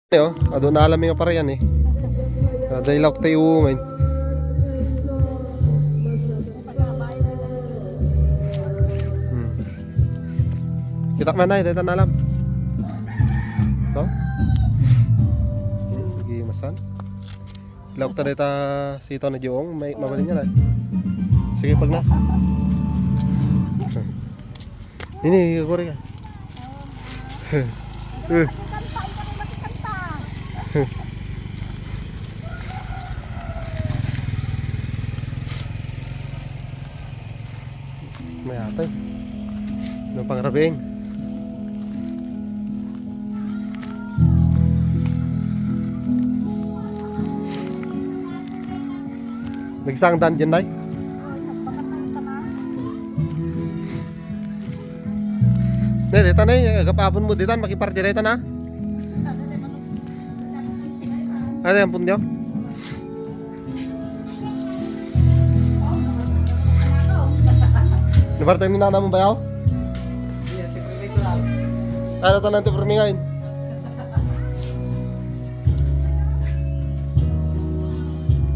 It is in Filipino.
Oh, ado na alam nga para yan eh. Dahil ako tayo ngayon. Kita mana ya, na alam. To? Sige, masan. Lauk ta data sito na joong, may mabalin niya na. Sige, pag na. Ini, kore ka. May atay. Ng pangrabing. Nagsang dan dyan, Nay? Ne, dito na yung agapapon mo dito, makiparty dito na. Ano yung punyo? Nabartay mo na naman ba yaw? Ano ito nanti permingain?